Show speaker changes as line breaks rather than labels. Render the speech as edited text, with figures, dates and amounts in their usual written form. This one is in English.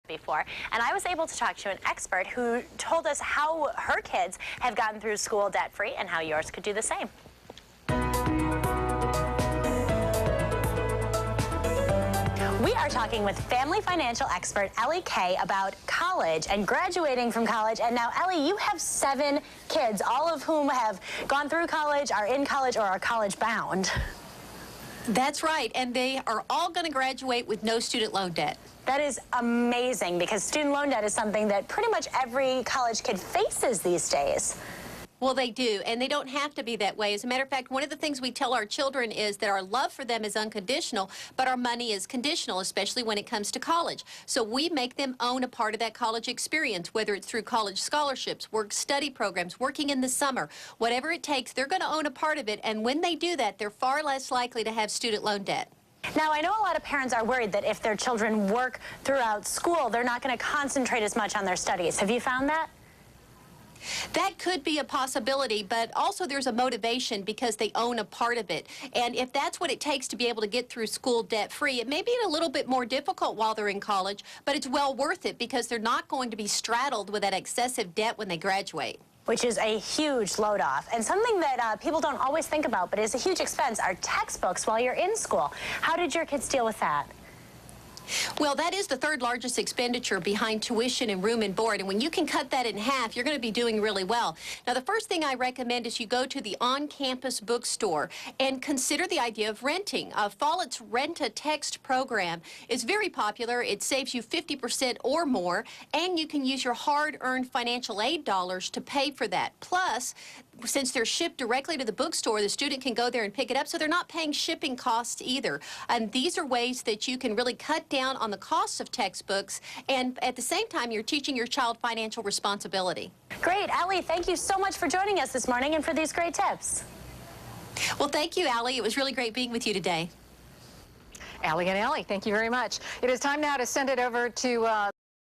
before, and I was able to talk to an expert who told us how her kids have gotten through school debt-free and how yours could do the same. We are talking with family financial expert Ellie Kay about college and graduating from college. And now, Ellie, you have 7 kids, all of whom have gone through college, are in college, or are college bound.
That's right, and they are all going to graduate with no student loan debt.
That is amazing, because student loan debt is something that pretty much every college kid faces these days.
Well, they do, and they don't have to be that way. As a matter of fact, one of the things we tell our children is that our love for them is unconditional, but our money is conditional, especially when it comes to college. So we make them own a part of that college experience, whether it's through college scholarships, work-study programs, working in the summer, whatever it takes, they're going to own a part of it, and when they do that, they're far less likely to have student loan debt.
Now, I know a lot of parents are worried that if their children work throughout school, they're not going to concentrate as much on their studies. Have you found that?
That could be a possibility, but also there's a motivation because they own a part of it. And if that's what it takes to be able to get through school debt-free, it may be a little bit more difficult while they're in college, but it's well worth it because they're not going to be straddled with that excessive debt when they graduate.
Which is a huge load off. And something that people don't always think about, but is a huge expense, are textbooks while you're in school. How did your kids deal with that?
Well, that is the third largest expenditure behind tuition and room and board. And when you can cut that in half, you're going to be doing really well. Now, the first thing I recommend is you go to the on-campus bookstore and consider the idea of renting. Follett's Rent-A-Text program is very popular. It saves you 50% or more, and you can use your hard-earned financial aid dollars to pay for that. Plus, since they're shipped directly to the bookstore, the student can go there and pick it up, so they're not paying shipping costs either. And these are ways that you can really cut down on the costs of textbooks, and at the same time, you're teaching your child financial responsibility.
Great. Ellie, thank you so much for joining us this morning and for these great tips.
Well, thank you, Allie. It was really great being with you today.
Allie and Ellie, thank you very much. It is time now to send it over to